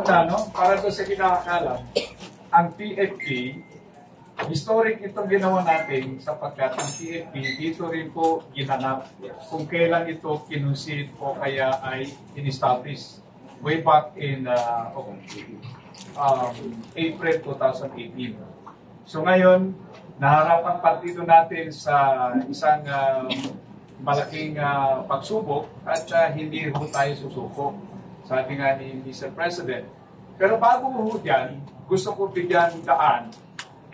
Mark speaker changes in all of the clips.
Speaker 1: No? Para doon sa kinakakalam, ang PFP, historic itong ginawa natin sapagkat ang PFP dito rin po ginanap kung kailan ito kinunsid o kaya ay in-establish way back in April 2018. So ngayon, naharap ang partido natin sa isang malaking pagsubok at hindi ho tayo susuko, sabi nga ni Mr. President. Pero bago ho dyan, gusto ko bigyan daan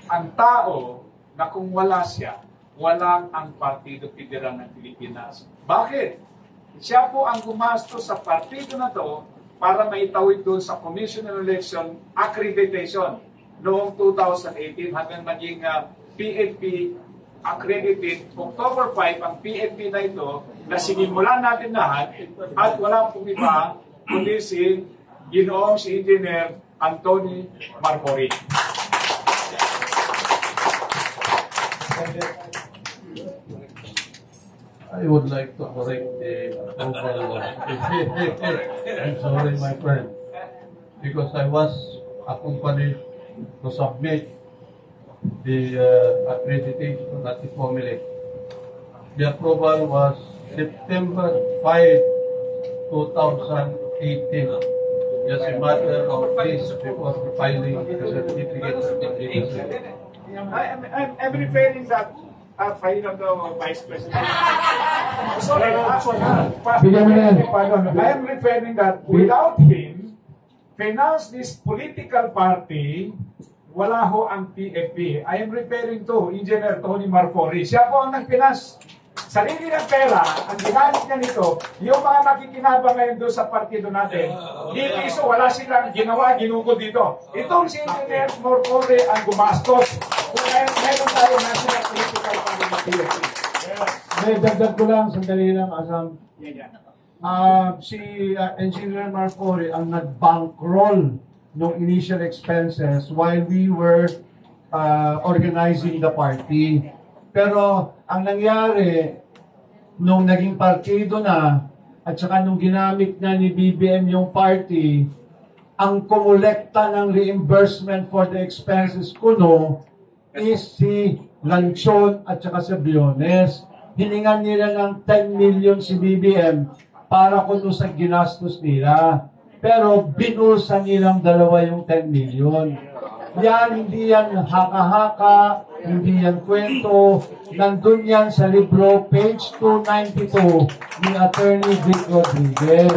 Speaker 1: ang tao na kung wala siya, walang ang Partido Federal ng Pilipinas. Bakit? Siya po ang gumastos sa partido na to para maitawid doon sa Commission on Election Accreditation noong 2018 hanggang maging PFP accredited. October 5 ang PFP na ito na sinimulan natin lahat at wala pong iba kundi si Ginoong si Engineer Anthony Marfori.
Speaker 2: I would like to correct the approval. I'm sorry, my friend, because I was accompanied to submit the accreditation at the formula. The approval was September 5, 2018. Just a matter of days before filing the certificate of accreditation.
Speaker 1: I'm referring that file of the Vice President. Sorry, I am referring that without him, finance this political party, wala ho ang PFP. I am referring to Engineer Tony Marfori. Siya po ang nag-finance. Sarili ng pera, ang ginamit niya nito, yung mga nakikinabang ngayon doon sa partido natin, hindi iso, wala silang ginawa, ginugol dito. Itong si Engineer Marfori ang gumastos. Kung meron tayo national political party na PFP.
Speaker 3: May dagdag ko lang, sandali lang, Asam. Si Engineer Marfori ang nag-bankroll ng initial expenses while we were organizing the party. Pero ang nangyari, nung naging partido na, at saka nung ginamit na ni BBM yung party, ang kumulekta ng reimbursement for the expenses kuno is si Lanchon at saka sa Biones. Hiningan nila ng 10 million si BBM para kuno sa ginastos nila. Pero binusa nilang dalawa yung 10 million. Yan, hindi yan haka-haka, hindi yan kwento. Nandun yan sa libro, page 292 ni Attorney Vic Rodriguez.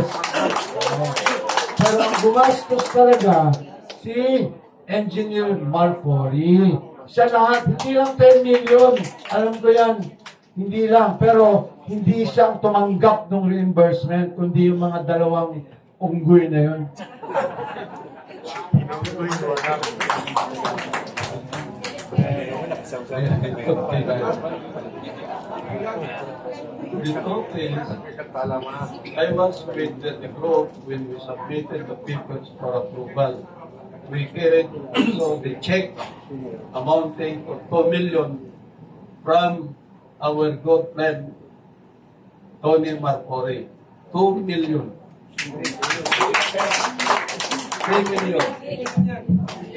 Speaker 3: Pero ang gumastos talaga si Engineer Marfori. Siya lahat, hindi lang 10 million. Alam ko yan, hindi lang. Pero hindi siyang tumanggap ng reimbursement, kundi yung mga dalawang unggoy na yun.
Speaker 2: The truth is, I was with the group when we submitted the papers for approval. We carried also the check amounting to 2 million from our good friend Tony Marfori. 2 million. 3 million.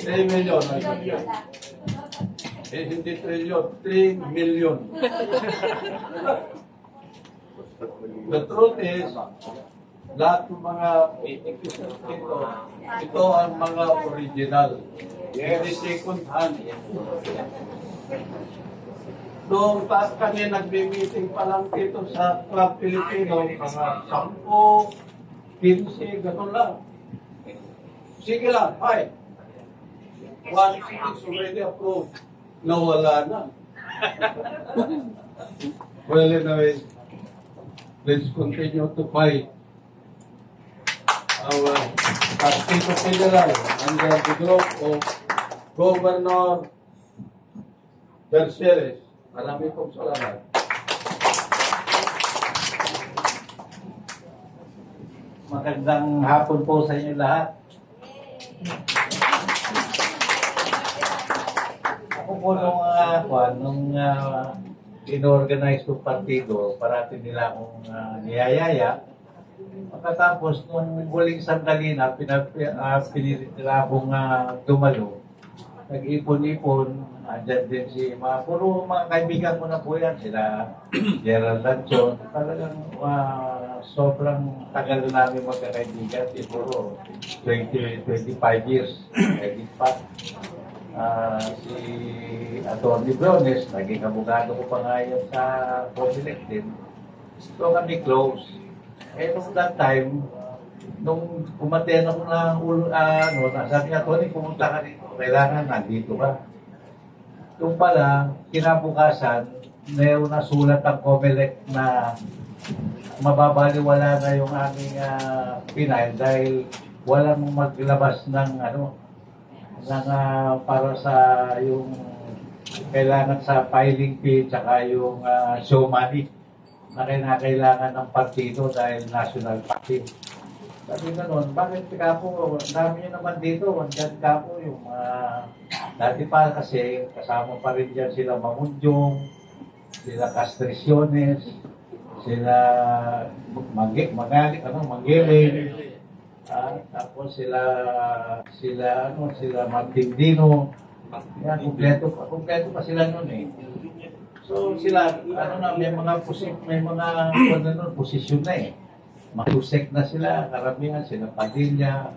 Speaker 2: 3 million. Hindi trillion, 3 million. The truth is, lahat ng mga episodes ito ang mga original. Hindi second hand. Noong taas kami nagbe-meeting pa lang dito sa Club Filipino, mga 10, 15, gano'n lang. Sige lang, fine. One is already approved. Nawala na. Well, anyway, let's continue to fight our Partido Federal under the group of Governor Berceres. Maraming pong salamat.
Speaker 4: Magandang hapon po sa inyo lahat. Ako po nung inorganize ko partido, parati nila akong niyayaya Pagkatapos, nung huling sandali na, pinilit nila akong dumalo. Nag-ipon-ipon, andyan din si puro mga kaibigan ko na po yan, sila Gerald Lanchon. Talagang sobrang tagal na namin magkakaibigan, siguro 25 years, edit pa. Si Atty. Briones, naging abogado ko pa nga yan sa Comelec din. So kami close. Nung that time, nung kumaten ako ng sabi niya, Tony, pumunta ka dito. Kailangan nandito ka. Yung pala, kinabukasan, mayroon na sulat ang Comelec na mababaliwala na yung aming Pinay dahil walang maglabas ng para sa yung kailangan sa filing fee tsaka yung show money na kailangan ng partido dahil national party. Sabi na nun, bakit ka po, dami nyo naman dito, andyan ka po yung dati pa kasi kasama pa rin dyan sila Mamundyong, sila Castriciones, sila Mangiling, tapos sila Martindino. Yan, kumpleto pa sila nun eh. So sila, may mga posisyon na eh. Makusek na sila, karamihan sila Padilla,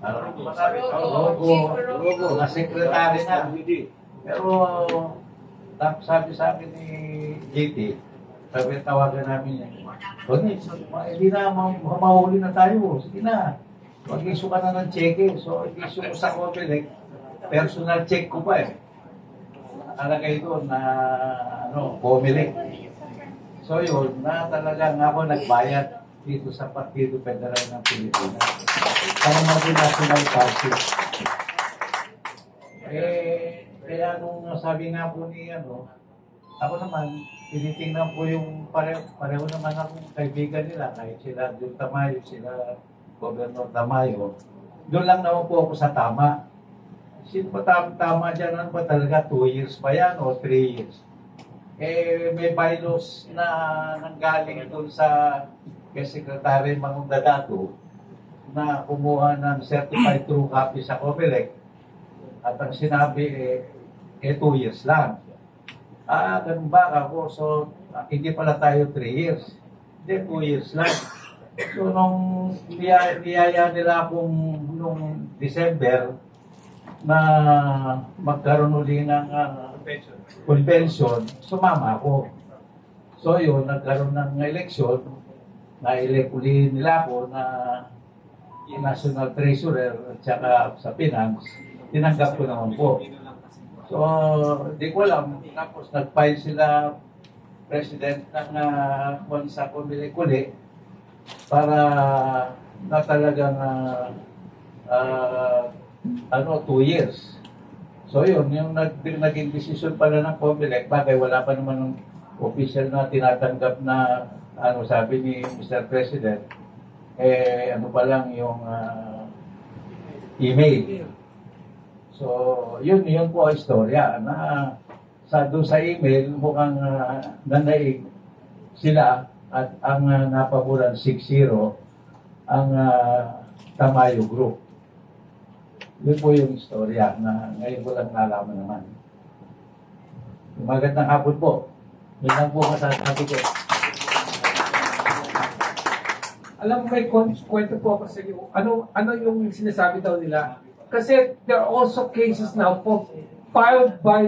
Speaker 4: mga sekretary na. Pero sabi sa akin ni JT, sabi tawagan namin niya, Tony, hindi na mahuli na tayo. Sige na, mag-issue ka na ng cheque. So, issue ko sa Comelec, personal check ko pa eh. Nakalagay doon na Comelec. So yun, talagang ako nagbayad dito sa Partido Federal ng Pilipinas. Para maging national party. Kaya nung sabi nga po ni ako naman, tinitingnan po yung pareho naman akong kaibigan nila, kahit sila Jun Tamayo, sila Governor Tamayo. Doon lang naman po ako sa tama. Sino ba tama dyan? Ano ba talaga? 2 years ba yan o 3 years? May bylaws na nanggaling doon sa kay Secretary Mangundadato na kumuha ng certified true copy sa Comelec. At ang sinabi 2 years lang. Ganun ba ako? So, hindi pala tayo 3 years. Hindi, 2 years lang. So, nung niyaya nila akong nung December na magkaroon uli ng convention, sumama ako. So, yun, nagkaroon ng eleksyon, na-elect uli nila ako na National Treasurer at saka sa Finance, tinanggap ko naman po. So, di ko alam. Tapos nag-file sila president ng sa Comelec uli para na talagang 2 years. So yun, yung naging decision pala ng Comelec, bagay wala pa naman ng official na tinatanggap na sabi ni Mr. President, pa lang yung email. So, yun po ang istorya na doon sa email mukhang nanaig sila at ang napabulan 6-0 ang Tamayo Group. Yun po yung istorya na ngayon ko lang nalaman naman. Magandang hapon po. Yun lang po masasabi ko.
Speaker 5: Alam mo, may kwento po ako sa iyo. Ano yung sinasabi daw nila? Kasi there are also cases now filed by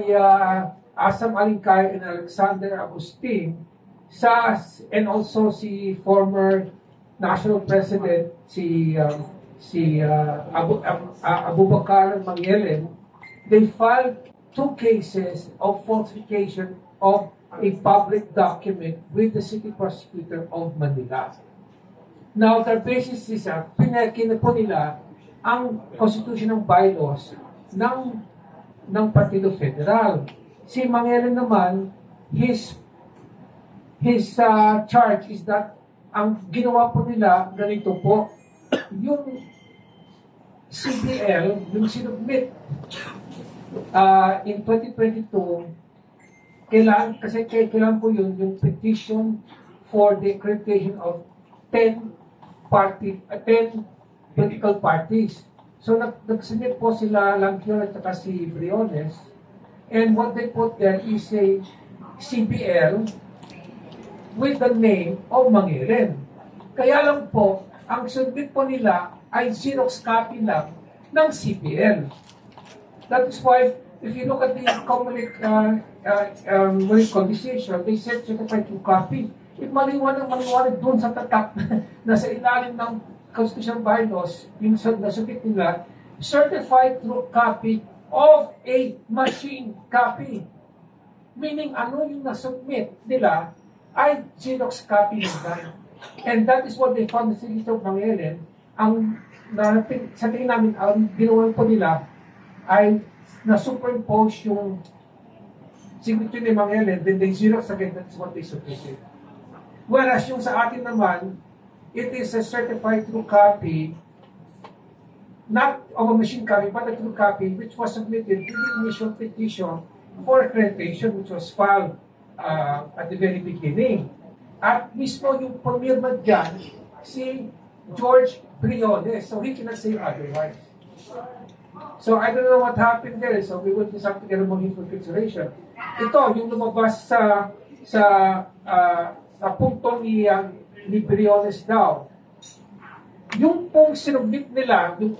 Speaker 5: Asam Alincay and Alexander Agustin and also si former National President si Abubakar Mangyelen. They filed 2 cases of falsification of a public document with the City Prosecutor of Manila. Now, their basis is pinakina po nila ang constitutional bylaws ng Partido Federal. Si Mangyelen naman, his charge is that ang ginawa po nila ganito po, yung CPL, yung sinubmit in 2022, kailangan po yun, yung petition for the accreditation of 10 10 political parties. So nagsubmit po sila Langkion at saka si Briones, and what they put there is a CBL with the name of Mangilin. Kaya lang po, ang submit po nila ay Xerox copy lang ng CBL. That is why, if you look at the Comelec conversation, they said certified true copy. It maliwanag doon sa tatak na sa ilalim ng Constitutional Bylaws, yung nasubmit nila, certified true copy of a machine copy. Meaning, ano yung nasubmit nila ay Xerox copy nila. And that is what they found sa Signature of Mangilin. Sa tingin namin, ang ginawa po nila ay na-superimpose yung signature ni Mangilin, then they Xerox again, that's what they submitted. Whereas yung sa atin naman, it is a certified true copy, not of a machine copy, but a true copy, which was submitted to the initial petition for accreditation, which was filed at the very beginning. At mismo yung pumirma dyan, si George Briones, so he cannot say otherwise. So I don't know what happened there, so we will just have to get a more for consideration. Ito, yung lumabas sa punto ni Briones daw, yung pong sinubmit nila, yung